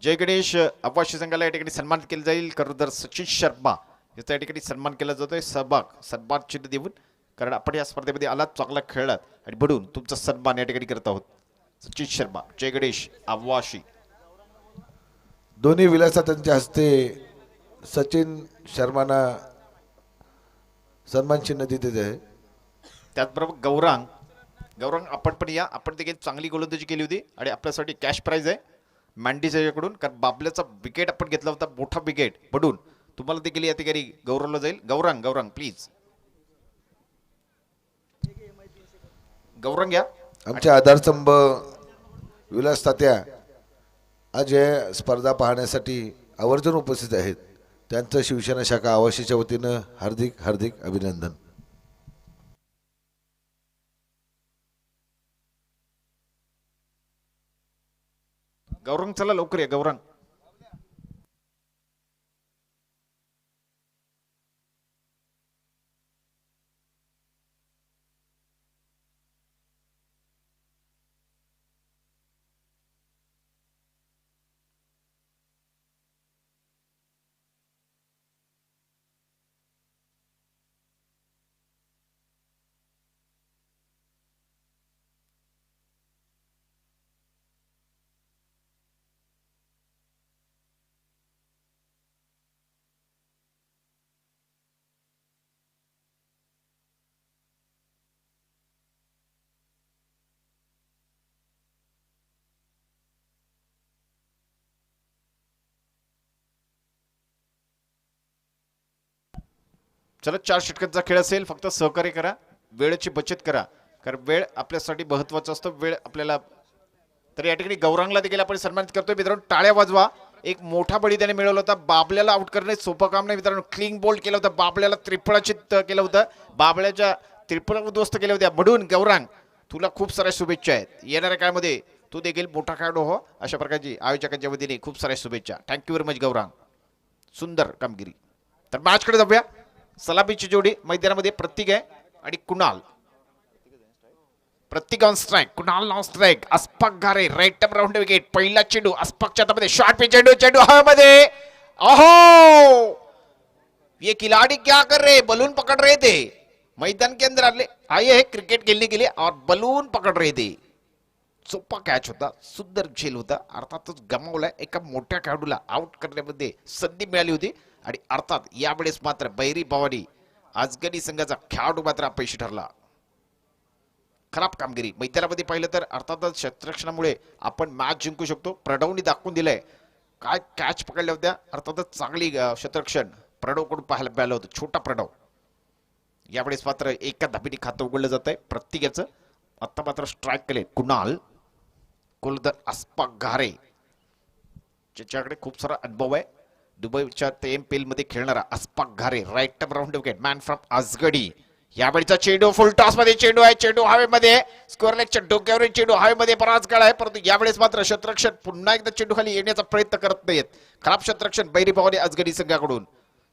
जय गणेश अव्वाशी संघाला या ठिकाणी सन्मान केला जाईल. कर्णधार सचिन शर्मा याचा या ठिकाणी सन्मान केला जातोय. सन्मान चिन्ह देऊन, कारण आपण या स्पर्धेमध्ये आलात, चांगला खेळलात आणि म्हणून तुमचा सन्मान या ठिकाणी करत आहोत. सचिन शर्मा, जय गणेश अव्वाशी. दोन्ही विलासा त्यांच्या हस्ते सचिन शर्मांना सन्मान चिन्ह देते आहे. त्याचबरोबर गौरांग आपण पण या, आपण देखील चांगली गोलंदाजी केली होती आणि आपल्यासाठी कॅश प्राइज आहे मँडीच्याकडून, कारण बाबल्याचा विकेट आपण घेतला होता, मोठा विकेट, म्हणून तुम्हाला देखील या ठिकाणी गौरवला जाईल. गौरांग प्लीज गौरांग या. आमच्या आधारस्तंभ विलास तात्या आज या स्पर्धा पाहण्यासाठी आवर्जून उपस्थित आहेत. त्यांचं शिवसेना शाखा आवाशीच्या वतीनं हार्दिक हार्दिक अभिनंदन. गौरांग चला लवकर या. गौरांग चला, 4 षटकांचा खेळ असेल, फक्त सहकार्य करा, वेळेची बचत करा, कारण वेळ आपल्यासाठी महत्वाचा असतो. वेळ आपल्याला, तर या ठिकाणी गौरांगला देखील आपण सन्मानित करतोय. मित्रांनो टाळ्या वाजवा. एक मोठा बळी त्याने मिळवला होता. बाबल्याला आउट करणे सोपं काम नाही मित्रांनो. क्लीन बोल्ड केलं होतं, बाबल्याला त्रिफळाचित केलं होतं, बाबल्याच्या त्रिफळा उद्ध्वस्त केल्या होत्या. म्हणून गौरांग, तुला खूप साऱ्या शुभेच्छा आहेत. येणाऱ्या काळामध्ये तू देखील मोठा खेळाडू हो, अशा प्रकारची आयोजकांच्या वतीने खूप साऱ्या शुभेच्छा. थँक्यू व्हेरी मच गौरांग, सुंदर कामगिरी. तर मॅचकडे जाऊया. सलामीची जोडी मैदानामध्ये प्रतीक आहे आणि Kunal. Prateek on strike, Kunal on strike. Ashfaq Ghare right arm round wicket. पहिला चेंडू अस्पकच्या हातामध्ये, शॉर्ट पे चेंडू हवेमध्ये. अहो, ये खिलाड़ी क्या कर रहे, बलून पकड़ रहे थे. मैदान के अंदर आए हैं क्रिकेट खेलने के लिए और बलून पकड़ रहे थे. सोपा कॅच होता, सुंदर झेल होता. अर्थातच गमावलाय. एका मोठ्या खेळाडूला आउट करण्यामध्ये संधी मिळाली होती आणि अर्थात यावेळेस मात्र बैरी भवानी अजगणी संघाचा खेळाडू मात्र अपयशी ठरला. खराब कामगिरी. मैदानामध्ये पाहिलं तर अर्थातच क्षेत्ररक्षणामुळे आपण मॅच जिंकू शकतो. प्रणवनी दाखवून दिलंय. काय कॅच पकडल्या होत्या. अर्थातच चांगली क्षेत्ररक्षण प्रणवकडून पाहायला मिळालं होतं. छोटा प्रणव. यावेळेस मात्र एका धाबीने खातं उघडलं जात आहे प्रत्येकाचं. आता मात्र स्ट्राईक केले कुणाल. गोलंदाज अस्पक घारे, ज्याच्याकडे खूप सारा अनुभव आहे. दुबईच्या तेमपेल मध्ये खेळणारा Ashfaq Ghare, right arm round wicket, man from आजगडी. यावेळीचा चेंडू फुल टॉस मध्ये चेंडू आहे. चेंडू हवेमध्ये, स्कोअर लेगच्या डोक्यावरील चेंडू हवेमध्ये बराच काळ आहे, परंतु यावेळेस मात्र क्षेत्ररक्षण पुन्हा एकदा चेंडू खाली येण्याचा प्रयत्न करत नाहीत. खराब क्षेत्ररक्षण बैरी भवानी अजगडी संघाकडून.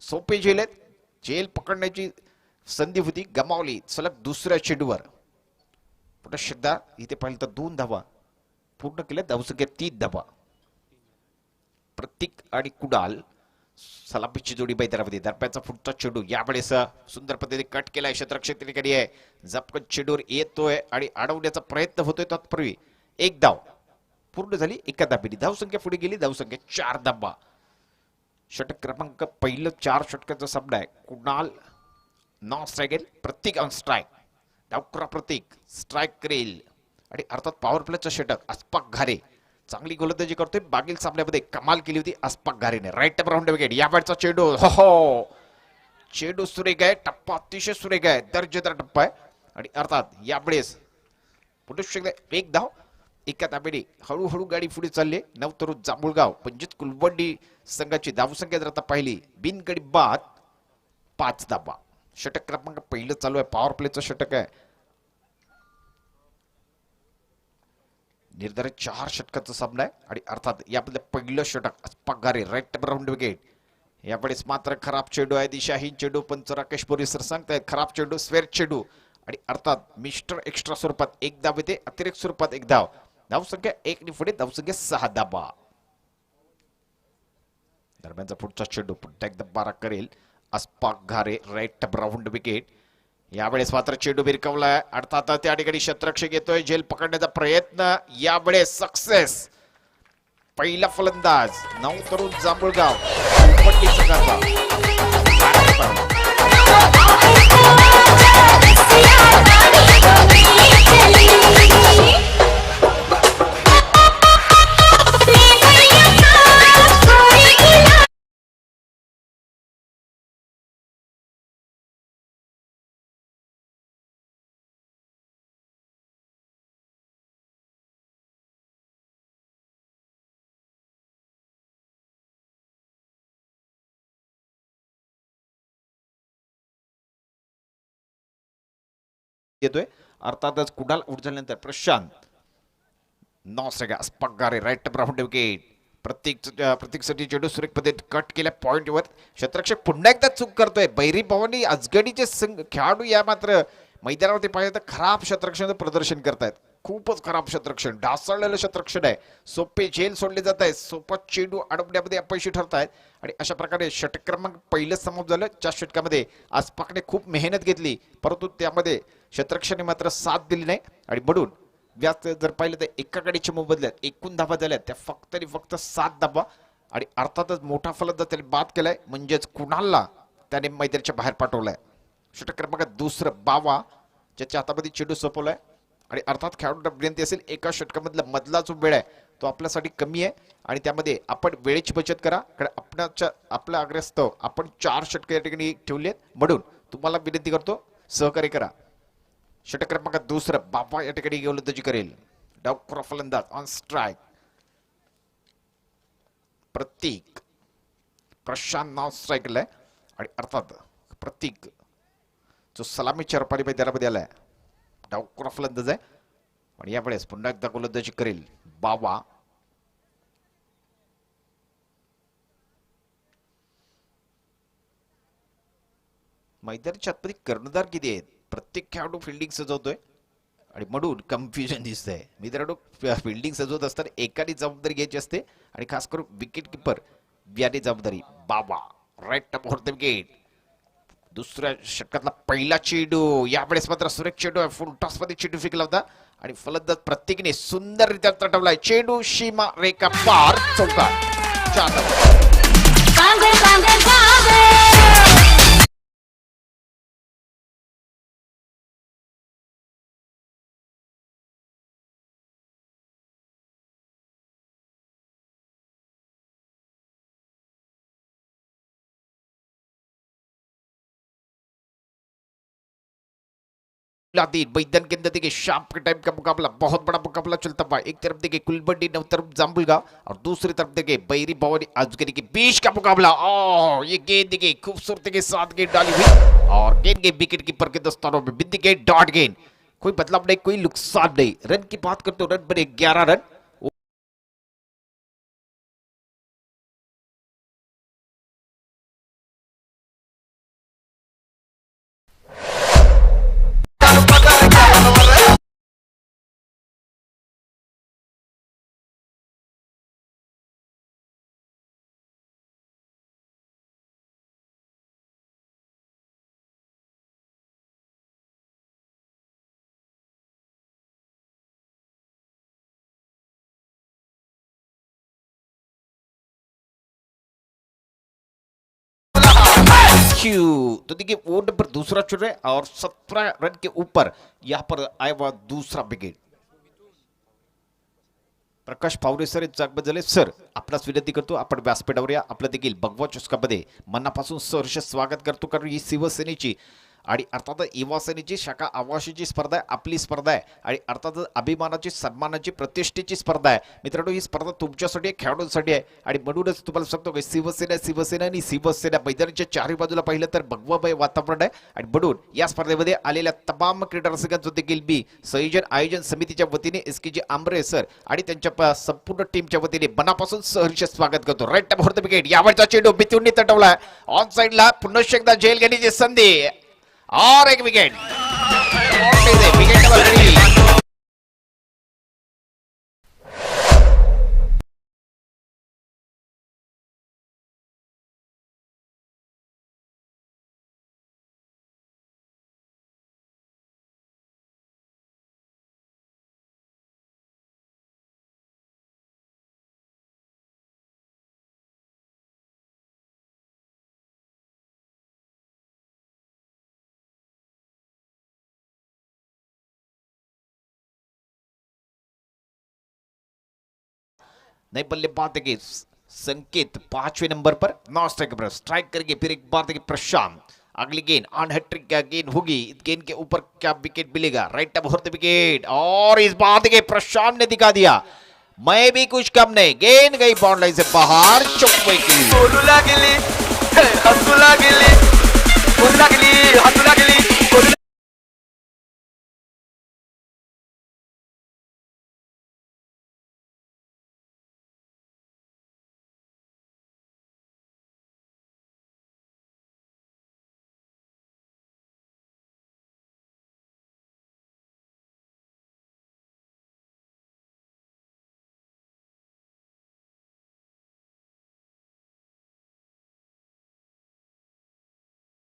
सोपे झेल आहेत. झेल पकडण्याची संधी होती, गमावली सलग दुसऱ्या चेंडूवर. पुन्हा एकदा इथे पाहिलं तर 2 धावा पूर्ण केल्या. धावसंख्या 3 धावा. प्रतीक आणि कुडाल सलामीची जोडी मैदानामध्ये. दरम्यानचा फुटचा चेंडू यावेळेस सुंदर पद्धतीने कट केलाय. क्षेत्ररक्षक ठिकाणी आहे. झपकन चेंडूवर येतोय आणि अडवण्याचा प्रयत्न होतोय. तत्पूर्वी एक धाव पूर्ण झाली. एका धाबीने धावसंख्या पुढे गेली. धावसंख्या 4 धावा. षटक क्रमांक पहिलं 4 षटकाचा सामना आहे. Kunal non strike, Prateek on strike. डावकरा प्रतीक स्ट्राईक करेल आणि अर्थात पॉवर प्लेचं षटक अस्पक घारे. चांगली गोलंदाजी करतोय. मागील सामन्यामध्ये कमाल केली होती अस्पक घारेने. Right arm round wicket. यावेळचा चेंडू, हो, चेंडू सुरेख आहे. टप्पा अतिशय सुरेख आहे. दर्जेदार टप्पा आहे आणि अर्थात यावेळेस पुढे एक धाव. एका धाबेने हळूहळू गाडी पुढे चालली. नवतरू जांभूळगाव पंजित कुलवंडी संघाची धावसंख्या जर आता पाहिली, बिनगडी बाद 5 धावा. षटक क्रमांक पहिलं चालू आहे. पॉवर प्लेचं षटक आहे. निर्धारित 4 षटकाचा सामना आहे आणि अर्थात यामध्ये पहिलं षटक अस्पक घारे, राईट राऊंड विकेट. यावेळेस मात्र खराब चेंडू आहे. दिशाहीन चेंडू. पंच राकेश बोरी सर सांगतायत खराब चेंडू, स्वेर चेंडू आणि अर्थात मिस्टर एक्स्ट्रा स्वरूपात 1 धाव येते. अतिरिक्त स्वरूपात 1 धाव. धावसंख्या 1 ने पुढे. धावसंख्या 6 धावा. दरम्यानचा पुढचा चेंडू पुन्हा एकदा बारा करेल अस्पाक घारे राईट राऊंड विकेट. यावेळेस मात्र चेंडू भिरकवलाय. अर्थात त्या ठिकाणी शतरक्षक येतोय. झेल पकडण्याचा प्रयत्न यावेळेस सक्सेस. पहिला फलंदाज नऊ तरुण जांभूळगाव येतोय. अर्थातच कुडाल उडझल्यानंतर प्रशांत नॉस पगारे राईट राऊंड विकेट. प्रत्येक चेंडू सुरेख पद्धतीत कट केल्या पॉइंटवर. शतरक्षक पुन्हा एकदा चूक करतोय. बैरी भवानी अजगडीचे खेळाडू या मात्र मैदानावरती पाहिजे तर खराब शतरक्षण प्रदर्शन करतायत. खूपच खराब शतरक्षण, ढासळलेलं शतरक्षण आहे. सोपे झेल सोडले जात आहेत. सोपा चेंडू अडवण्यामध्ये अपयशी ठरत आहेत. आणि अशा प्रकारे षटक क्रमांक पहिलं समाप्त झालं. ज्या षटकामध्ये अस्पाकने खूप मेहनत घेतली परंतु त्यामध्ये शतरक्षणे मात्र साथ दिली नाही. आणि म्हणून व्यास जर पाहिलं तर एका गाडीच्या मोबदल्यात एकूण धावा झाल्यात त्या फक्त 7 धावा. आणि अर्थातच मोठा फलंदाज त्याने बाद केलाय म्हणजेच कुणालला त्याने मैदानाच्या बाहेर पाठवलाय. षटक क्रमांक दुसरं बावा ज्याच्या हातामध्ये चेंडू सोपवलाय. आणि अर्थात खेळाडूंना विनंती असेल एका षटकामधला मधला जो वेळ आहे तो आपल्यासाठी कमी आहे आणि त्यामध्ये आपण वेळेची बचत करा. कारण आपल्या आग्रहास्तव आपण 4 षटक या ठिकाणी ठेवली आहेत. म्हणून तुम्हाला विनंती करतो सहकार्य करा. षटक क्रमांक दुसरं बाबा या ठिकाणी गोलंदाजी करेल. डावखुरा फलंदाज ऑन स्ट्राईक प्रतीक. प्रशांत नाव स्ट्राईकला आहे. आणि अर्थात प्रतीक जो सलामीच्या रुपारी मैदानामध्ये आलाय डावखुरा फलंदाज आहे. आणि यावेळेस पुन्हा एकदा गोलंदाजी करेल बाबा. मैदानाच्या आतमध्ये कर्णधार किती आहेत. प्रत्येक खेळाडू फिल्डिंग सजवतोय आणि म्हणून कन्फ्युजन दिसतंय. मित्रांनो फिल्डिंग सजवत असताना एकाने जबाबदारी घ्यायची असते आणि खास करून विकेट किपर याने जबाबदारी. बाबा राईट फॉर द विकेट. दुसऱ्या षटकातला पहिला चेंडू यावेळेस मात्र सुरेख चेंडू आहे. फुल टॉस मध्ये चेंडू फेकला होता आणि फलंदाज प्रत्येकीने सुंदररित्या तटवलाय. चेंडू सीमा रेखा पार चौकार. मैदान के अंदर देखिए शाम के टाइम का मुकाबला, बहुत बड़ा मुकाबला चलता हुआ. एक तरफ देखिए कुलबंडी नव तरफ जाम्बुलगांव और दूसरी तरफ देखिए बैरी भवानी अजगरी के बीच का मुकाबला. ये गेंद देखिए खूबसूरती के साथ गेंद डाली हुई और गेंद के विकेट कीपर के दस्तानों में बिंदी गेंद डॉट गेंद. कोई बदलाव नहीं, कोई नुकसान नहीं. रन की बात करते हो रन बने 11 रन. तो देखिए वो नंबर दूसरा चुन रहे और 17 रन के ऊपर यहां पर आया हुआ दूसरा विकेट. प्रकाश पावरे सर जागबत झाले. सर आपणास विनंती करतो आपण व्यासपीठावर या. आपलं देखील भगवा चषकामध्ये मनापासून सहर्ष स्वागत करतो. कारण ही शिवसेनेची आणि अर्थात युवासेनेची शाखा आवासीची स्पर्धा आहे. आपली स्पर्धा आहे आणि अर्थात अभिमानाची सन्मानाची प्रतिष्ठेची स्पर्धा आहे. मित्रांनो ही स्पर्धा तुमच्यासाठी आहे, खेळाडूंसाठी आहे. आणि म्हणूनच तुम्हाला सांगतो की शिवसेना आणि शिवसेना मैदानाच्या चारही बाजूला पाहिलं तर भगवामय वातावरण आहे. आणि म्हणून या स्पर्धेमध्ये आलेल्या तमाम क्रीडा रसिकांचं देखील मी संयोजन आयोजन समितीच्या वतीने SKG आंबरे सर आणि त्यांच्या संपूर्ण टीमच्या वतीने मनापासून सहर्ष स्वागत करतो. Right for the wicket. यावरचा चेंडू बितून तटवलाय. ऑन साइडला पुन्हा एकदा झेल घेण्याची संधी और एक विकेट. Wicket number 3. नए बल्लेबाज देखिए संकेत 5वें नंबर पर नौ स्ट्राइक पर स्ट्राइक करके फिर एक बार देखिए प्रशांत अगली गेंद ऑन हैट्रिक क्या गेंद होगी इस गेंद के ऊपर क्या विकेट मिलेगा राइट अप होते विकेट और इस बार देखिए प्रशांत ने दिखा दिया मैं भी कुछ कम नहीं गेंद गई बाउंड्री से बाहर चौके की कोलुला गेली हसुला गेली कोलुला गेली हसुला गेली कोलुला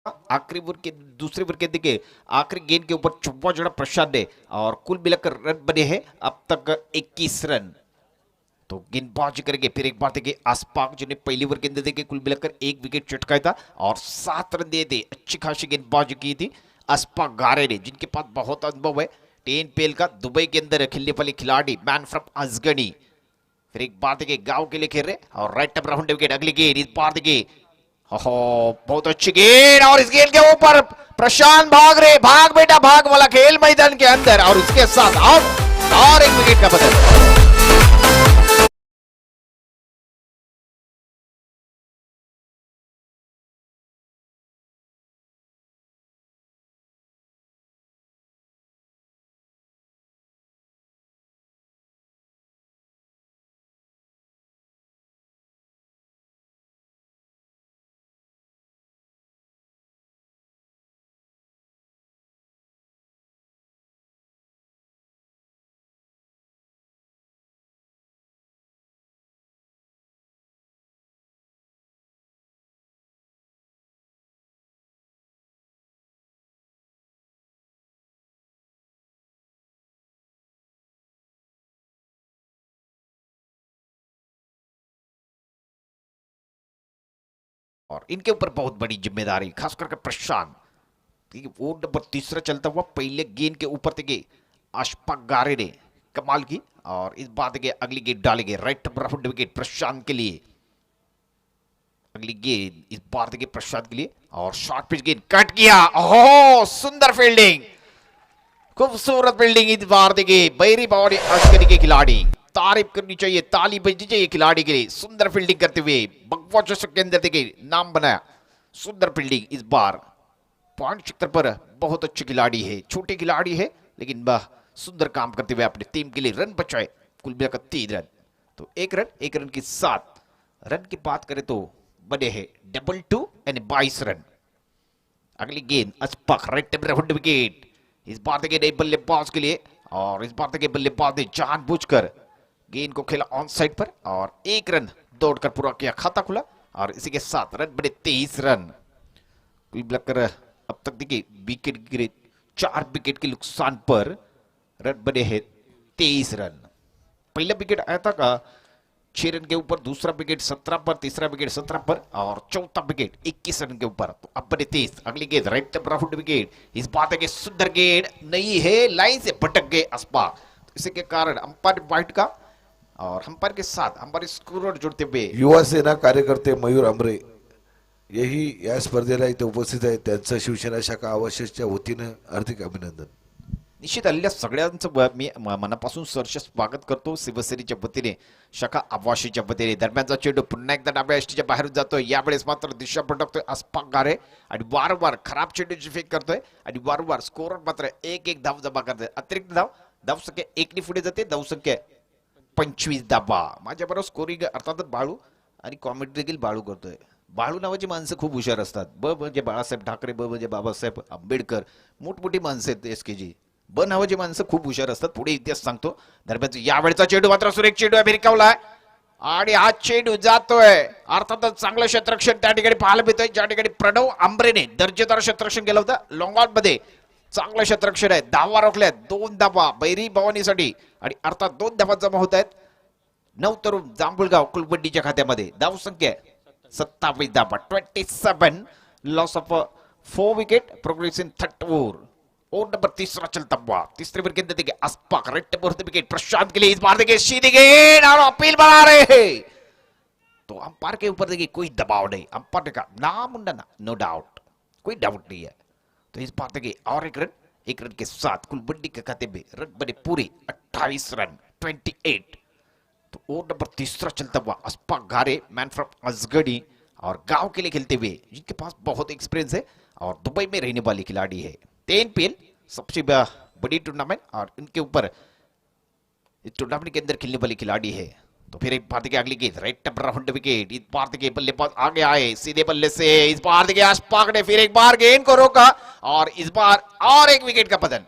आखिरी ओवर के दूसरे ओवर के देखिए आखिरी गेंद के ऊपर चौका जड़ा प्रशांत ने और कुल मिलाकर रन बने हैं अब तक 21 रन तो गेंदबाजी करेंगे फिर एक बार देखिए अस्पाक जिन्हें पहली ओवर गेंद देखिए कुल मिलाकर एक विकेट चटकाया था और 7 रन दिए थे अच्छी खासी गेंदबाजी की थी अस्पाक गारे ने जिनके पास बहुत अनुभव है 10 पेल का दुबई के अंदर खेलने वाले खिलाड़ी मैन फ्रॉम अजगनी फिर एक बार देखिए गांव के लिए खेल रहे और राइट अप राउंड विकेट अगली गेंद इस बार देखिए ओहो बहुत अच्छी गेंद और इस गेंद के ऊपर प्रशांत भाग रहे भाग बेटा भाग वाला खेल मैदान के अंदर और उसके साथ आउट और एक विकेट का बदल और इनके ऊपर बहुत बड़ी जिम्मेदारी खास करके प्रशांत वो नंबर तीसरा चलता हुआ पहले गेंद के ऊपर देखिए अशफाक गारे ने कमाल की और इस बात के अगली गेंद डालेंगे राइट राउंड विकेट प्रशांत के लिए अगली गेंद इस बार देखिए प्रशांत के लिए और शॉर्ट पिच गेंद कट किया ओहो सुंदर फील्डिंग खूबसूरत फील्डिंग इस बार देखिए बैरी बावड़ी अजगरी के खिलाड़ी तारीफ करनी चाहिए ताली बजनी चाहिए खिलाड़ी के लिए सुंदर फील्डिंग करते हुए बगवा चषक के अंदर देखिए नाम बनाया सुंदर फील्डिंग इस बार पॉइंट क्षेत्र पर बहुत अच्छे खिलाड़ी है छोटे खिलाड़ी है लेकिन वह सुंदर काम करते हुए अपनी टीम के लिए रन बचाए कुल मिलाकर 3 रन तो एक रन के साथ रन की बात करें तो बने हैं 2-2 यानी 22 रन अगली गेंद अस्पाक राइट राउंड विकेट इस बार देखिए नए बल्लेबाज के लिए और इस बार देखिए बल्लेबाज ने जानबूझकर गेंद को खेला ऑन साइड पर और 1 रन दौड़कर पूरा किया खाता खुला और इसी के साथ रन बने 23 रन कुल मिलाकर अब तक देखिए विकेट गिरे 4 विकेट के नुकसान पर रन बने हैं 23 रन पहला विकेट आया था का 6 रन के ऊपर दूसरा विकेट 17 पर तीसरा विकेट 17 पर और चौथा विकेट 21 रन के ऊपर तो अब बने 23 अगली गेंद राइट राउंड विकेट इस बात है कि सुंदर गेंद नहीं है लाइन से भटक गए अस्पाक तो इसी के कारण अंपायर वाइट का और अंपायर के साथ अंपायर स्कोर जुड़ते हुए युवा सेना कार्यकर्ते मयूर अमरे यही या स्पर्धेला इथे उपस्थित आहेत त्यांचं शिवसेना शाखा अवशेषच्या वतीनं हार्दिक अभिनंदन निश्चित आलेल्या सगळ्यांचं मी मनापासून सहर्ष स्वागत करतो शिवसेनेच्या वतीने शाखा आवाशीच्या वतीने दरम्यानचा चेंडू पुन्हा एकदा डाव्या यष्टीच्या बाहेर जातोय यावेळेस मात्र दिशा भटकतोय अस्पाक गारे आणि वारंवार खराब चेंडूची फेक करतोय आणि वारंवार स्कोर मात्र एक धाव जमा करतोय अतिरिक्त धाव संख्या 1 पुढे जाते धाव संख्या 25 धावा माझ्याबरोबर स्कोरिंग अर्थातच बाळू आणि कॉमेंट्री देखील बाळू करतोय बाळू नावाची माणसं खूप हुशार असतात ब म्हणजे बाळासाहेब ठाकरे ब म्हणजे बाबासाहेब आंबेडकर मोठमोठी माणसं आहेत एसकेजी ब नावाची माणसं खूप हुशार असतात पुढे इतिहास सांगतो दरम्यान यावेळचा चेंडू मात्र सुरेख चेंडू भिरकावलाय आणि हा चेंडू जातोय अर्थातच चांगलं क्षेत्ररक्षण त्या ठिकाणी पाहायला मिळतंय ज्या ठिकाणी प्रणव आंबरेने दर्जेदार क्षेत्ररक्षण केलं होतं लॉंग ऑन मध्ये चांगलं क्षेत्ररक्षण आहे धावा रोखल्यात 2 धावा बैरी भवानीसाठी आणि अर्थात 2 धावा जमा होत आहेत 9 तरुण जांभूळगाव कुलबंडीच्या खात्यामध्ये धाव संख्या 27 धावा 27 loss of 4 wicket progress in 3rd over और नंबर तीसरा चलता हुआ तीसरे विकेट गेंद देंगे अस्पाक राइट नंबर विकेट प्रशांत के लिए इस बार देखिए सीधी गेंद और अपील बना रहे हैं तो अंपायर के ऊपर देखिए कोई दबाव नहीं अंपायर का नाम ना नो डाउट कोई डाउट नहीं है तो इस बार देखिए और एक रन के साथ कुलबंडी के खाते में रन बने पूरे 28 रन 28 तो और नंबर तीसरा चलता हुआ अस्पाक घारे मैन फ्रॉम असगढ़ी और गांव के लिए खेलते हुए जिनके पास बहुत एक्सपीरियंस है और दुबई में रहने वाली खिलाड़ी है 10 पीएल सबसे बड़ी टूर्नामेंट और इनके ऊपर इस टूर्नामेंट के अंदर खेलने वाली खिलाड़ी है तो फिर एक बार देखिए अगली गेंद राइट राउंड विकेट इस बार देखिए बल्लेबाज आगे आए सीधे बल्ले से इस बार देखिए अस्पाक ने फिर एक बार गेंद को रोका और इस बार और एक विकेट का पतन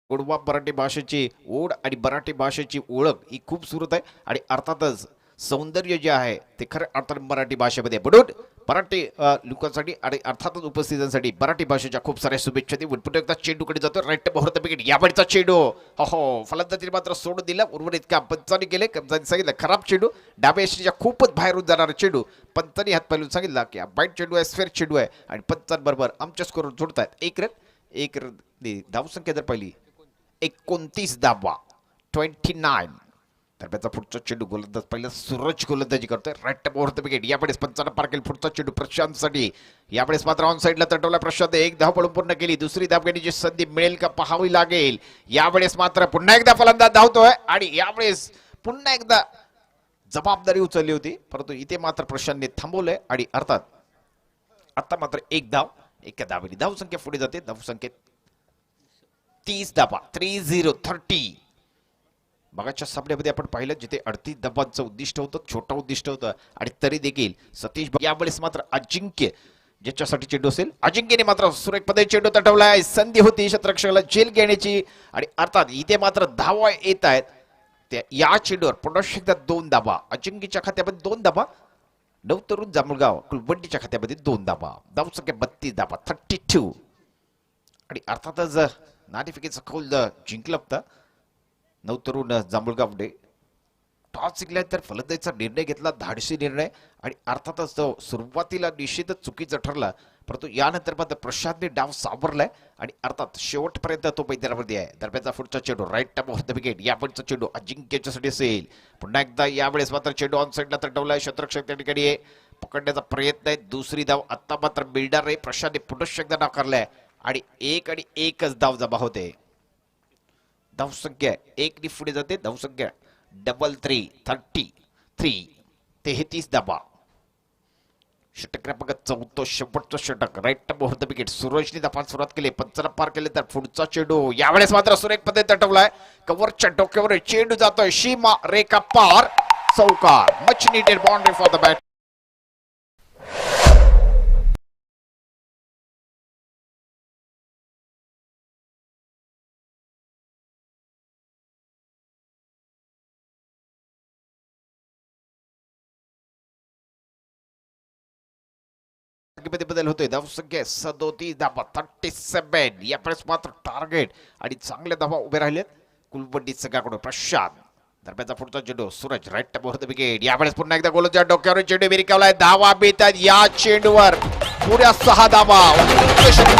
गोडवा मराठी भाषेची ओढ आणि मराठी भाषेची ओळख ही खूप सुरत आहे आणि अर्थातच सौंदर्य जे आहे ते खरं अर्थात मराठी भाषेमध्ये म्हणून मराठी लोकांसाठी आणि अर्थातच उपस्थितांसाठी मराठी भाषेच्या खूप साऱ्या शुभेच्छा देऊन पुन्हा एकदा चेंडूकडे जातो राईट मुहूर्त विकेट यावेळीचा चेंडू हो फलंदाजीने मात्र सोडून दिला उर्वरित काम पंचांनी केले पंचांनी सांगितलं खराब चेंडू डाव्या यष्टीच्या खूपच बाहेरून जाणारा चेंडू पंचांनी हात पालून सांगितलं की बाईट चेंडू आहे स्फेअर चेंडू आहे आणि पंचांबरोबर आमच्या स्कोर जोडतायत एक रन धावसंख्या जर पाहिली 29 धावा 29 तर त्याचा पुढचा चेंडू गोलंदाज पहिला सूरज गोलंदाजी करतोय राईट मुहूर्त विकेट यावेळेस पंचांना पार केली पुढचा चेंडू प्रशांतसाठी यावेळेस मात्र ऑन साईडला तटवला प्रशांत एक धाव पडून पूर्ण केली दुसरी धाव घेण्याची संधी मिळेल का पाहावी लागेल यावेळेस मात्र पुन्हा एकदा फलंदाज धावतोय आणि यावेळेस पुन्हा एकदा जबाबदारी उचलली होती परंतु इथे मात्र प्रशांतने थांबवलंय आणि अर्थात आता मात्र एक धाव एका धावेने धावसंख्या पुढे जाते धावसंख्येत 30 धावा 30 मगाच्या सामन्यामध्ये आपण पाहिलं जिथे 38 धावांचं उद्दिष्ट होतं छोटं उद्दिष्ट होतं आणि तरी देखील सतीश यावेळेस मात्र अजिंक्य ज्याच्यासाठी चेंडू असेल अजिंक्यने मात्र सुरेख पद्धतीने चेंडू तटवलाय संधी होती शतरक्षकाला जेल घेण्याची आणि अर्थात इथे मात्र धावा येत आहेत या चेंडूवर पुन्हा एकदा 2 धावा अजिंक्यच्या खात्यामध्ये 2 धावा नवतरुण जांभळगाव कुलबंडीच्या खात्यामध्ये 2 धावा धावसंख्या 32 धावा 32 आणि अर्थातच नाणेफेकीचा कौल जिंकलं होतं नवतरुण जांभळगावने टॉस जिंकल्या तर फलंदाजीचा निर्णय घेतला धाडसी निर्णय आणि अर्थातच तो सुरुवातीला निश्चितच चुकीचा ठरला परंतु यानंतर मात्र प्रशांतने डाव सावरलाय आणि अर्थात शेवटपर्यंत तो मैदानामध्ये आहे दरम्यानचा पुढचा चेंडू राईट मुहूर्त विकेट यावेळीचा चेंडू अजिंक्यच्यासाठी असेल पुन्हा एकदा यावेळेस मात्र चेंडू ऑन साईडला तटवलाय शतरक्षक त्या ठिकाणी आहे पकडण्याचा प्रयत्न आहे दुसरी धाव आता मात्र बिल्डर आहे प्रशांतने पुन्हा एकदा नाकारलाय आणि एकच धाव जमा होते धावसंख्या 1 पुढे जाते धावसंख्या 33 धावा षटक क्रमांक 14 शेवटचं षटक राईट मुहूर्त विकेट सूरजने धावा सुरुवात केली पंचाला पार केले तर पुढचा चेंडू यावेळेस मात्र सुरेख पद्धतीने तटवलाय कव्हरच्या डोक्यावर चेंडू जातोय सीमा रेखा पार चौकार much needed boundary for the bat बदल होतोय धावसंख्या 37 धावा 37 यावेळेस मात्र टार्गेट आणि चांगल्या धावा उभे राहिलेत कुलबंडी सगळ्याकडून प्रशांत दरम्यानचा पुढचा चेंडू सूरज राईट मुहूर्त विकेट यावेळेस पुन्हा एकदा गोलच्या डोक्यावर चेंडू विरिकावलाय धावा बेतात या चेंडूवर पुऱ्या 6 धावा प्रशांत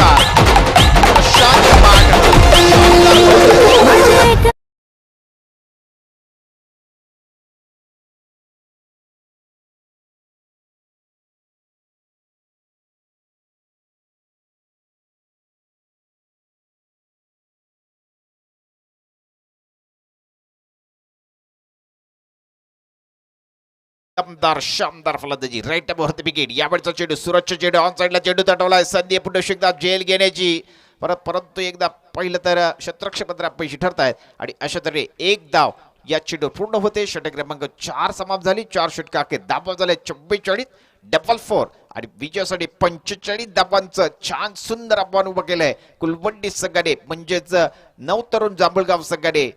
दमदार शानदार फलंदाजी राईट वरती विकेट यावेळचा चेंडू सुरजचा चेंडू ऑन साईडला चेंडू तटवलाय संधी पुढे एकदा जेल घेण्याची परंतु एकदा पहिलं तर शतरक्षपत्र पैसे ठरतायत आणि अशा तऱ्हे एक धाव या चेंडू पूर्ण होते. षटक क्रमांक 4 समाप्त झाली. 4 षटक अखेर धावा झाले 44 4 आणि विजयासाठी 45 धावांचं छान सुंदर आव्हान उभं केलंय कुलवंडी संघाने म्हणजेच नवतरुण जांभूळगाव संघाने.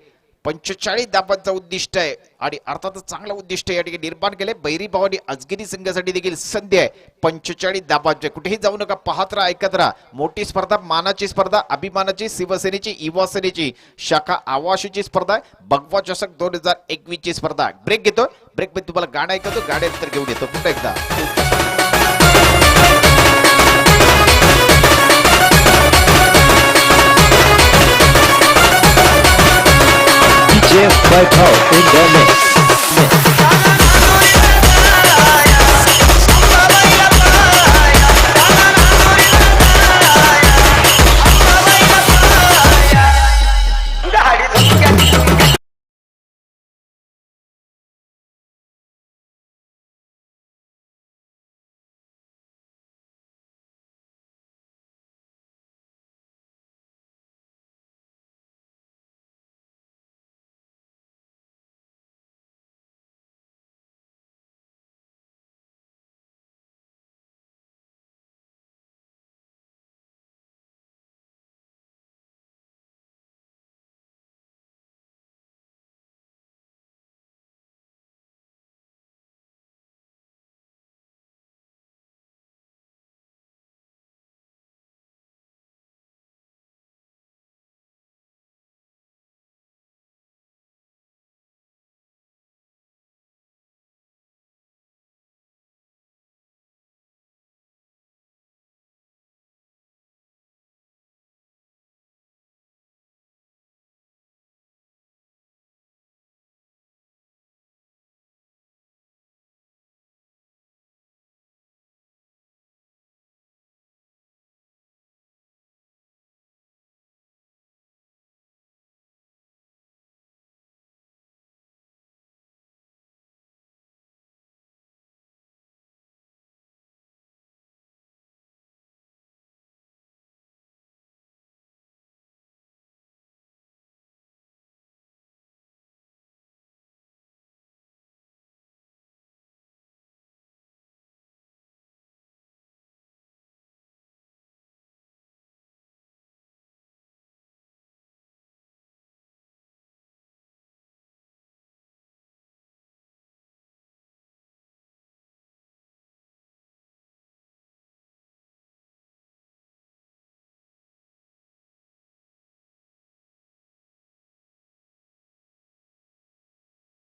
45 धावांचं उद्दिष्ट आहे आणि अर्थातच चांगलं उद्दिष्ट या ठिकाणी निर्माण केलंय. बैरी भावानी अजगिरी संघासाठी देखील संधी आहे 45 धावांचे. कुठेही जाऊ नका, पाहत राहा, ऐकत राहा. मोठी स्पर्धा, मानाची स्पर्धा, अभिमानाची, शिवसेनेची, युवासेनेची शाखा आवाशीची स्पर्धा आहे. भगवा चषक 2021 ची स्पर्धा. ब्रेक घेतो. ब्रेक मध्ये तुम्हाला गाणं ऐकतो, गाड्यानंतर घेऊन येतो पुन्हा एकदा. DJ Vaibhav in the mix.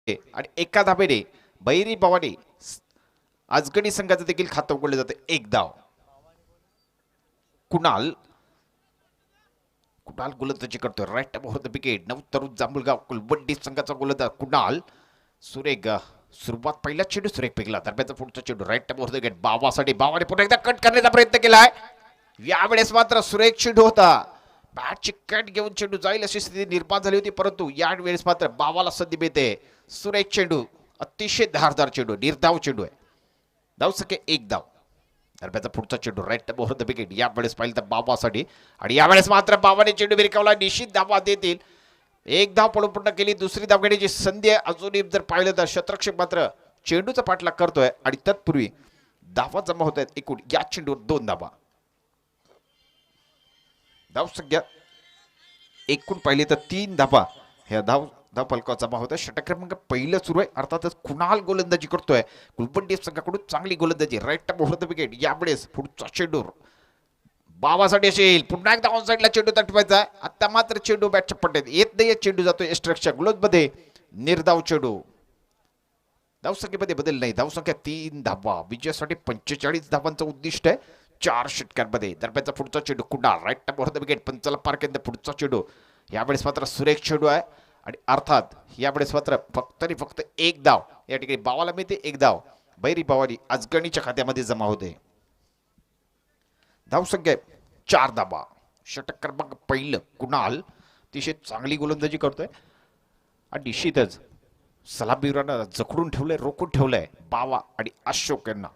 आणि एका धाबेने बैरी भवानी आजगणी संघाचं देखील खातं उघडलं जातं. एक धाव. कुणाल गोलंदाजी करतोय राईट द विकेट. नवतरुण जांभूळगाव कुलवंडी संघाचा गोलंदाज कुणाल. सुरेख सुरुवात पहिला चेंडू सुरेख फेकला. दरम्यानचा पुढचा चेंडू राईट द विकेट बाबासाठी. बाबाने पुन्हा एकदा कट करण्याचा प्रयत्न केलाय. यावेळेस मात्र सुरेख चेंडू होता. बॅटची कट घेऊन चेंडू जाईल अशी स्थिती निर्माण झाली होती परंतु यावेळेस मात्र बाबाला संधी मिळते. सुरेख चेंडू अतिशय धारदार चेंडू, निर्धाव चेंडू आहे. धाव सके एक धाव. दरम्यानचा पुढचा चेंडू राईट द विकेट. यावेळेस पाहिलं तर बाबासाठी आणि यावेळेस मात्र बाबाने चेंडू विरकावला. निश्चित धावा देतील. एक धाव पळून पूर्ण केली. दुसरी धाव घेण्याची संधी आहे. अजूनही जर पाहिलं तर शतरक्षक मात्र चेंडूचा पाठलाग करतोय आणि तत्पूर्वी धावा जमा होत आहेत. एकूण या चेंडूवर 2 धावा. धाव संख्या एकूण पाहिले तर 3 धावा ह्या धाव फलकाचा जमा होत आहे. षटक क्रमांक पहिलं सुरू आहे. अर्थातच कुणाल गोलंदाजी करतोय. कुलवंडी संघाकडून चांगली गोलंदाजी राईट द विकेट. यावेळेस पुढचा चेंडू बाबासाठी असेल. पुन्हा एकदा ऑन साईडला चेंडू तटवायचा आहे. आता मात्र चेंडू बॅटच्या पट्ट्यात येत नाही. चेंडू जातोय स्ट्रक्चर ग्लोज मध्ये. निर्धाव चेंडू. धावसंख्येमध्ये बदल नाही. धावसंख्या 3 धावा. विजयासाठी 45 धावांचं उद्दिष्ट आहे 4 षटकांमध्ये. दरम्यानचा पुढचा चेंडू कुणाल राईट द विकेट. पंचाला पार केंद्र पुढचा चेंडू. यावेळेस मात्र सुरेख चेंडू आहे आणि अर्थात यावेळेस मात्र फक्त एक धाव या ठिकाणी बावाला मिळते. एक धाव बैरी भवानी अजगणीच्या खात्यामध्ये जमा होते. धावसंख्या 4 धावा. षटक क्रमांक पहिलं कुणाल अतिशय चांगली गोलंदाजी करतोय आणि निश्चितच सलामीवीरांना जखडून ठेवलंय, रोखून ठेवलंय बावा आणि अशोक यांना.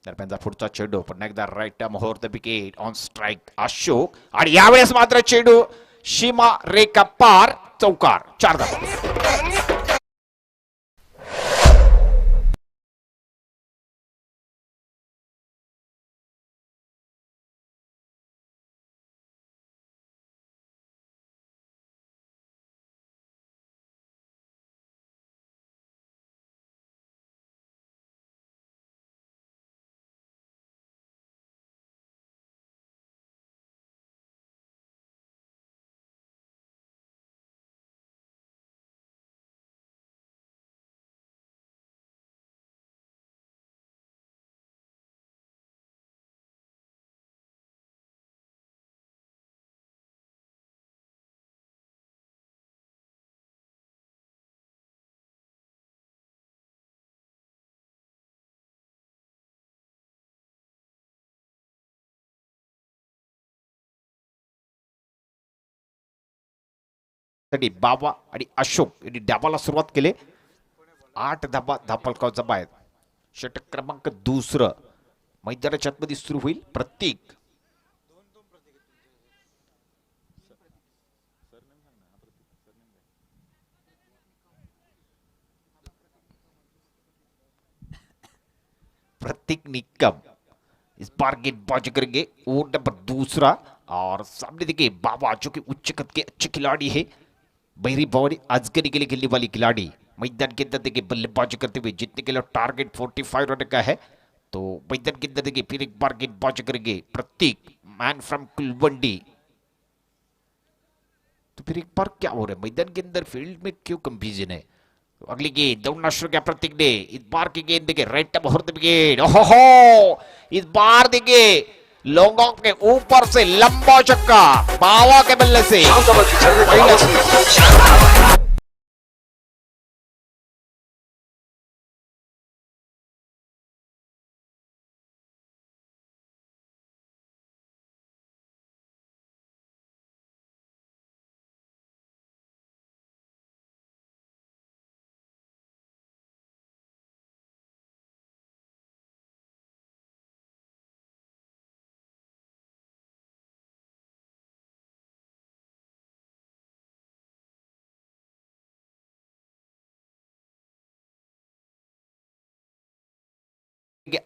दरम्यानचा पुढचा चेंडू पुन्हा एकदा राईट मोहर the wicket on strike Ashok आणि यावेळेस मात्र चेंडू सीमा रेखा पार, चौकार, 4 धावा. साठी बावा आणि अशोक यांनी डाबाला सुरुवात केली. 8 धाबा धापलकाव जमा आहेत. षटक क्रमांक 2 मैदानाच्या आतमध्ये सुरू होईल. प्रत्येक निकम इस बार गेंदबाजी करेंगे. ओवर नंबर 2 और सामने देखिए बाबा जो कि उच्च कद के अच्छे खिलाड़ी है. बहरी बॉल अजगरी के लिए खेलने वाली खिलाड़ी मैदान के अंदर देखिए बल्लेबाजी करते हुए जीतने के लिए टारगेट 45 रन का है. तो मैदान के अंदर देखिए फिर एक बार गेंदबाजी करेंगे प्रतीक मैन फ्रॉम कुलवंडी. तो फिर एक बार क्या हो रहा है मैदान के अंदर फील्ड में क्यों कंफ्यूजन है. तो अगली गेंद दौड़ना शुरू किया प्रतीक ने. इस बार की गेंद देखिए राइट मुहूर्त विकेट. ओहो इस बार देखिए लॉन्ग ऑफ के ऊपर से लंबा छक्का बावा के बल्ले से.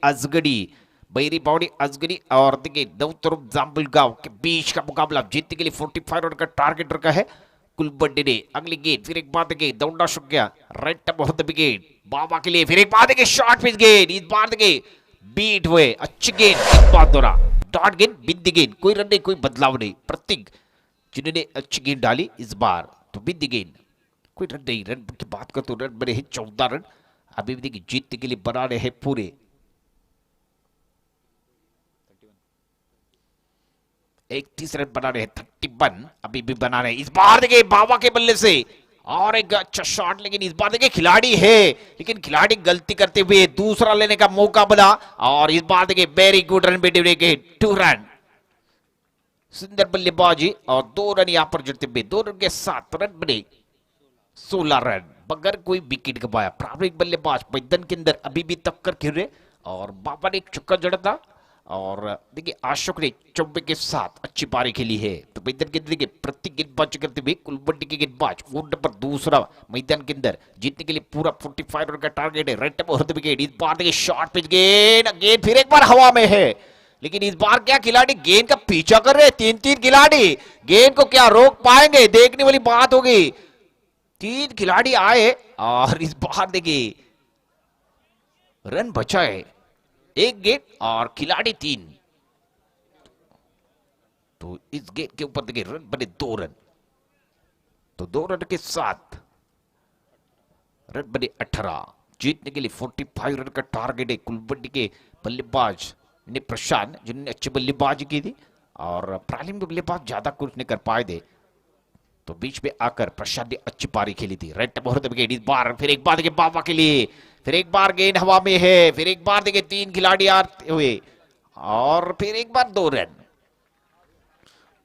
अजगड़ी बैरी बावड़ी अजगरी और देखिए दौतरुप जाम्बुल गांव के बीच का मुकाबला जीतने के लिए 45 रन का टारगेट रखा है कुलबड्डी ने. अगली गेंद फिर एक बार देखिए दौड़ना शुरू किया राइट बहुत विकेट बाबा के लिए. फिर एक बार देखिए शॉर्ट पिच गेंद. इस बार देखिए बीट हुए अच्छी गेंद. एक बार दौरा डॉट गेंद बिंदी गेंद. कोई रन नहीं कोई बदलाव नहीं. प्रतीक जिन्होंने अच्छी गेंद डाली इस बार तो बिंदी गेंद. कोई रन नहीं. रन की बात कर तो रन बने हैं 14 रन. अभी भी देखिए जीतने के लिए बना रहे हैं पूरे 31 रन बना रहे. 31 अभी भी बना रहे. इस बार देखिए बाबा के बल्ले से और एक अच्छा शॉट. लेकिन इस बार देखिए खिलाड़ी है लेकिन खिलाड़ी गलती करते हुए दूसरा लेने का मौका बना. और इस बार देखिए वेरी गुड रन बेटे के 2 रन. सुंदर बल्लेबाजी और 2 रन यहां पर जुड़ते हुए 2 रन के साथ रन बने 16 रन बगैर कोई विकेट गवाया. प्रारंभिक बल्लेबाज मैदान के अंदर अभी भी टक्कर खेल रहे और बाबा ने एक चौका जड़ा था. और देखिए अशोक ने 24 के साथ अच्छी पारी खेली है. तो मैदान के अंदर देखिए प्रत्येक गेंदबाजी करते हुए कुलबड्डी के गेंदबाज वो नंबर 2 मैदान के अंदर जीतने के लिए पूरा 45 रन का टारगेट है. राइट मुहूर्त विकेट. इस बार देखिए शॉर्ट पिच गेंद फिर एक बार हवा में है. लेकिन इस बार क्या खिलाड़ी गेंद का पीछा कर रहे हैं. 3 खिलाड़ी गेंद को क्या रोक पाएंगे देखने वाली बात होगी. 3 खिलाड़ी आए और इस बार देखिए रन बचाए 1 गेंद और खिलाड़ी 3. तो इस गेंद के ऊपर देखिए रन बने 2 रन. तो 2 रन के साथ रन बने 18. जीतने के लिए 45 रन का टारगेट है. कुलबड्डी के बल्लेबाज ने प्रशांत जिन्होंने अच्छी बल्लेबाजी की थी और प्रालिम में बल्लेबाज ज्यादा कुछ नहीं कर पाए थे. तो बीच में आकर प्रशांत ने अच्छी पारी खेली थी. राइट मुहूर्त विकेट. इस बार फिर एक बार देखिए बाबा के लिए. फिर एक बार गेंद हवा में है. फिर एक बार देखिए 3 खिलाड़ी आते हुए और फिर एक बार 2 रन.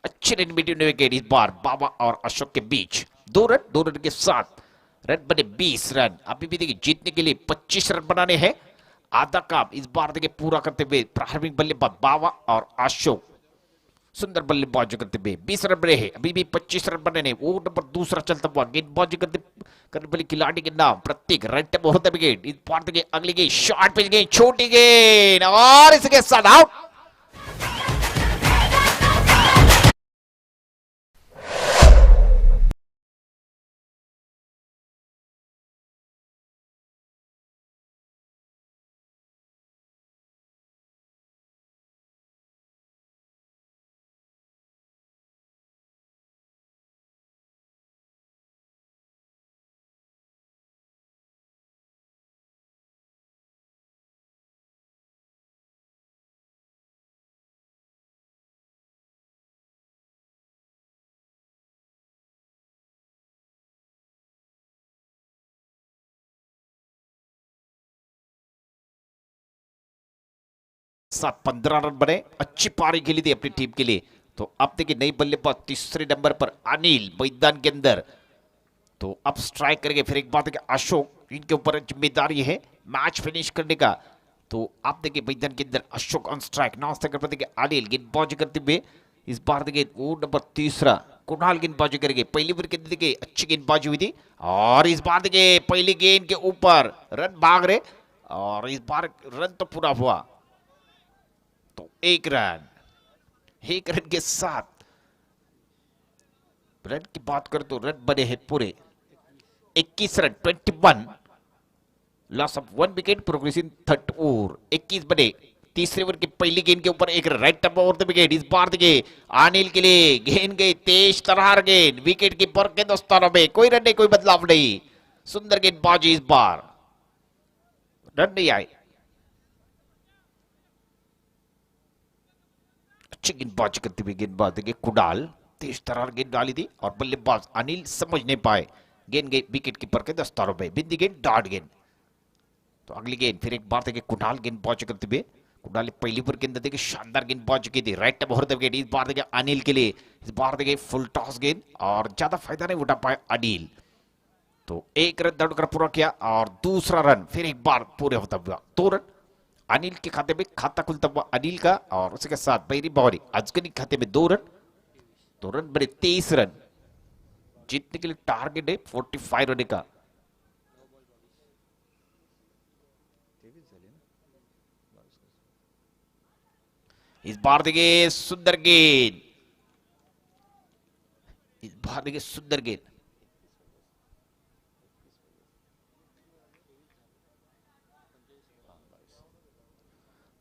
अच्छे रन बिटवीन विकेट. इस बार बाबा और अशोक के बीच 2 रन के साथ रन बने 20 रन। अभी भी देखिए जीतने के लिए 25 रन बनाने हैं। आधा काम इस बार देखिए पूरा करते हुए प्रारंभिक बल्लेबाज बावा और अशोक सुंदर बल्लेबाजी करते हुए 20 रन बने हैं। अभी भी 25 रन बने वो नंबर दूसरा चलता हुआ गेंदबाजी करने वाले खिलाड़ी के नाम प्रत्येक रन टेबल होता है विकेट। इस बार देखिए अगली गेंद शॉर्ट पिच गेंद छोटी गेंद और इसके साथ आउट। सात 15 रन बने। अच्छी पारी खेली थी अपनी टीम के लिए। तो अब देखिए नई बल्लेबाज तीसरे नंबर पर अनिल मैदान के अंदर। तो अब स्ट्राइक करेंगे। फिर एक बात है कि अशोक इनके ऊपर जिम्मेदारी है मैच फिनिश करने का। तो आप देखिए मैदान के अंदर अशोक ऑन स्ट्राइक नाश्ता कर देखिए अनिल गेंदबाजी करते हुए। इस बार देखिए वो नंबर तीसरा कुणाल गेंदबाजी करेंगे। पहली बार के देखिए अच्छी गेंदबाजी हुई थी और इस बार देखिए पहली गेंद के ऊपर रन भाग रहे और इस बार रन तो पूरा हुआ। तो एक रन के साथ रन की बात करें तो रन बने हैं पूरे 21 run 21 loss of 1 wicket progress in third over 21 बने। तीसरे ओवर की पहली गेंद के ऊपर एक राइट टप ओवर द विकेट। इस बार देखिए अनिल के लिए गेंद गई तेज तरार गेंद विकेट कीपर के दोस्तों में कोई रन नहीं कोई बदलाव नहीं। सुंदर गेंदबाजी इस बार रन नहीं आए। अच्छी गेंदबाजी करते हुए गेंदबाज देखिए कुणाल तेज तरार गेंद डाली थी और बल्लेबाज अनिल समझ नहीं पाए। गेंद गई विकेट कीपर के दस्तारों में बिंदी गेंद डाट गेंद। तो अगली गेंद फिर एक बार देखिए कुणाल गेंदबाजी करते हुए। कुणाल पहली ओवर के अंदर देखिए शानदार गेंदबाजी की थी राइट टप ओवर द विकेट। इस बार देखिए अनिल के लिए इस बार देखिए फुल टॉस गेंद और ज्यादा फायदा नहीं उठा पाए अनिल। तो एक रन दौड़कर पूरा किया और दूसरा रन फिर एक बार पूरे होता हुआ 2 रन। अनिल के खाते में खाता खुलता हुआ अनिल का और उसके साथ पहली बॉली अजगनी खाते में 2 रन। 2 रन बने 23 रन। जीतने के लिए टारगेट है 45 रन का। इस बार देखिए सुंदर गेंद। इस बार देखिए सुंदर गेंद।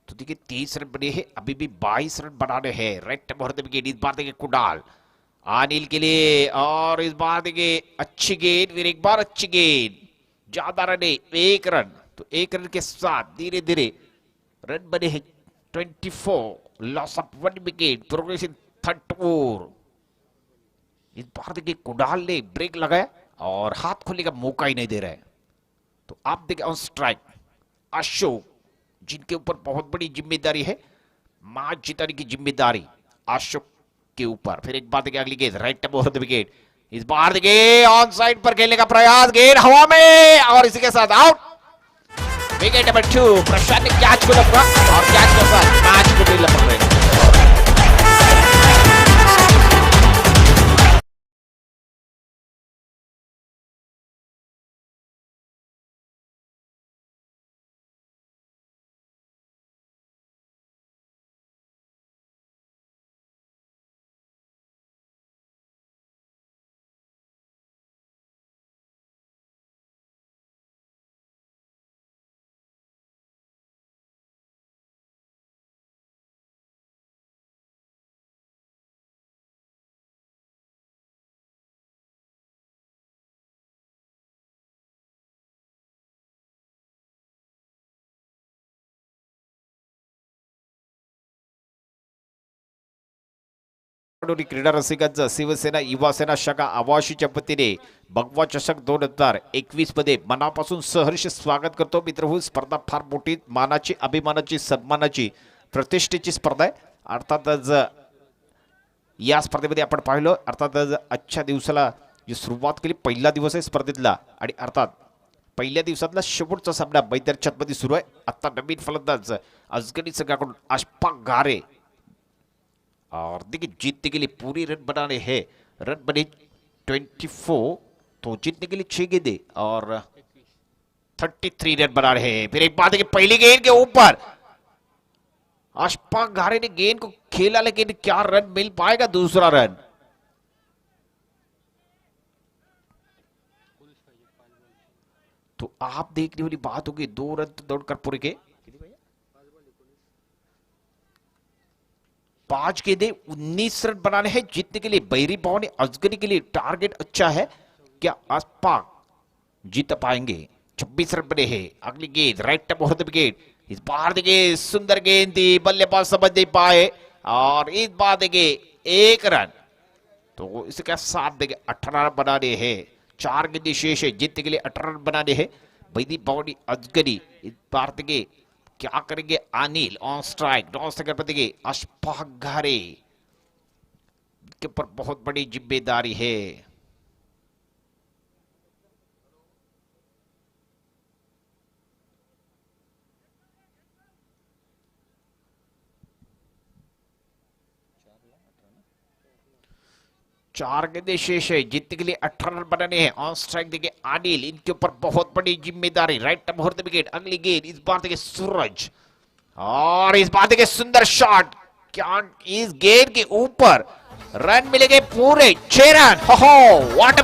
तो देखिए 30 रन बने हैं। अभी भी 22 रन बनाने हैं। Right wicket. इस बार देखिए कुणाल अनिल के लिए और इस बार देखिए अच्छी गेंद फिर एक बार अच्छी गेंद ज्यादा रन है 1 रन। तो 1 रन के साथ धीरे धीरे रन बने हैं 24 loss of 1 wicket progress in third over. इस बार देखिए कुणाल ने ब्रेक लगाया और हाथ खोलने का मौका ही नहीं दे रहा है। तो आप देखिए ऑन स्ट्राइक अशोक जिनके ऊपर बहुत बड़ी जिम्मेदारी है मैच जिताने की जिम्मेदारी अशोक के ऊपर। फिर एक बार देखिए अगली गेंद राइट टप ओवर द विकेट। इस बार देखिए ऑन साइड पर खेलने का प्रयास गेंद हवा में और इसी के साथ आउट। विकेट नंबर 2 प्रशांत ने कैच को लपका और कैच के साथ मैच को भी लपक रहे। क्रीडा रसिकांचं शिवसेना युवासेना शाखा आवाशीच्या वतीने भगवा चषक 2021 मध्ये मनापासून सहर्ष स्वागत करतो। मित्रहो स्पर्धा फार मोठी मानाची अभिमानाची सन्मानाची प्रतिष्ठेची स्पर्धा आहे। अर्थातच या स्पर्धेमध्ये आपण पाहिलं अर्थातच आजच्या दिवसाला जी सुरुवात केली पहिला दिवस आहे स्पर्धेतला आणि अर्थात पहिल्या दिवसातला शेवटचा सामना मैदान छतमध्ये सुरू आहे. आता नवीन फलंदाज अजगरी संघाकडून अशफाक घारे और देखिए जीतने के लिए पूरी रन बनाने हैं. रन बने 24 तो जीतने के लिए 6 गेंदे और 33 रन बना रहे हैं. फिर एक बात है कि पहली गेंद के ऊपर अशफाक घारे ने गेंद को खेला लेकिन क्या रन मिल पाएगा दूसरा रन. तो आप देखने वाली बात होगी 2 रन तो दौड़कर पूरे के 5 गेंदे 19 रन बनाने हैं जीतने के लिए. बैरी बाव ने अजगरी के लिए टारगेट अच्छा है. क्या अशफाक जीत पाएंगे. 26 रन बने हैं. अगली गेंद राइट टप ऑफ द विकेट. इस बार देखिए सुंदर गेंद थी बल्लेबाज समझ नहीं पाए और इस बार देखिए 1 रन. तो इसका साथ देखिए 18 रन बनाने हैं. 4 गेंदे शेष है जीतने के लिए 18 रन बनाने हैं. बैरी बाव ने अजगरी इस बार देखिए क्या करेंगे. Anil on strike non striker पर देखिए अशफाक घारे के ऊपर बहुत बड़ी जिम्मेदारी है. चार गेंदे शेष है जीतने के लिए 18 रन बनाने हैं. ऑन स्ट्राइक देखिए अनिल इनके ऊपर बहुत बड़ी जिम्मेदारी. राइट टप ऑफ द विकेट. अगली गेंद इस बार देखिए सूरज और इस बार देखिए सुंदर शॉट. क्या इस गेंद के ऊपर रन मिलेंगे पूरे 6 रन. हो व्हाट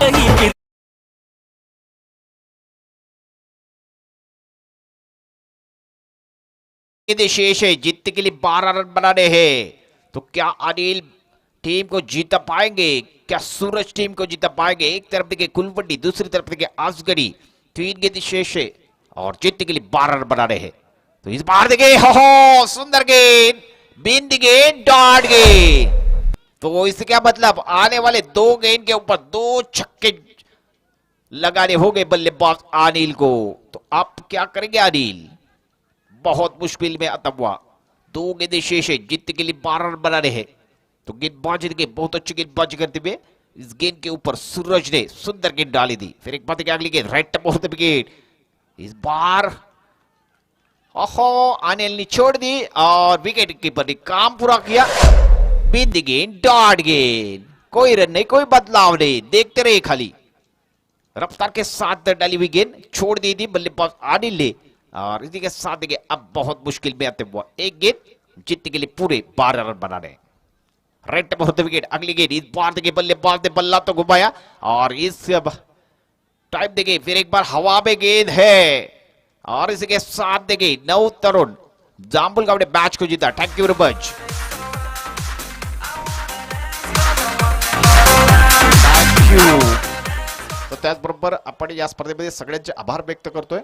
गेंदे शेष है जीतने के लिए 12 रन बनाने हैं. तो क्या अनिल टीम को जीता पाएंगे. क्या सूरज टीम को जीता पाएंगे. एक तरफ देखिए कुलवंडी दूसरी तरफ देखिए असगरी. 3 गेंद शेष है और जीतने के लिए 12 रन बना रहे हैं. तो इस बार देखिए हो सुंदर गेंद बिंदी गेंद डॉट गेंद. तो इससे क्या मतलब आने वाले 2 गेंद के ऊपर 2 छक्के लगाने होंगे बल्लेबाज अनिल को. तो आप क्या करेंगे अनिल. बहुत मुश्किल में अतवा 2 गेंदे शेष है जीतने के लिए 12 रन बना रहे हैं. तो गेंदबाजी देखिए बहुत अच्छी गेंदबाजी करते हुए इस गेंद के ऊपर सूरज ने सुंदर गेंद डाली थी. फिर एक बात है कि अगली गेंद राइट टप ऑफ द विकेट. इस बार ओहो अनिल ने छोड़ दी और विकेट कीपर ने काम पूरा किया. बिंदी गेंद डॉट गेंद. कोई रन नहीं कोई बदलाव नहीं. देखते रहे खाली रफ्तार के साथ डाली हुई गेंद छोड़ दी थी बल्लेबाज अनिल ने और इसी के साथ देखिए अब बहुत मुश्किल में आते हुआ एक गेंद जीतने के लिए पूरे 12 रन बना रहे. राइट टप ऑफ द विकेट. अगली गेंद इस बार देखिए बल्लेबाज ने बल्ला तो घुमाया और इस टाइम देखिए फिर एक बार हवा में गेंद है और इसी के साथ देखिए नव तरुण जांबुलगाव ने मैच को जीता. Thank you very much. Thank you. तर त्याचबरोबर आपण या स्पर्धेमध्ये सगळ्यांचे आभार व्यक्त करतोय.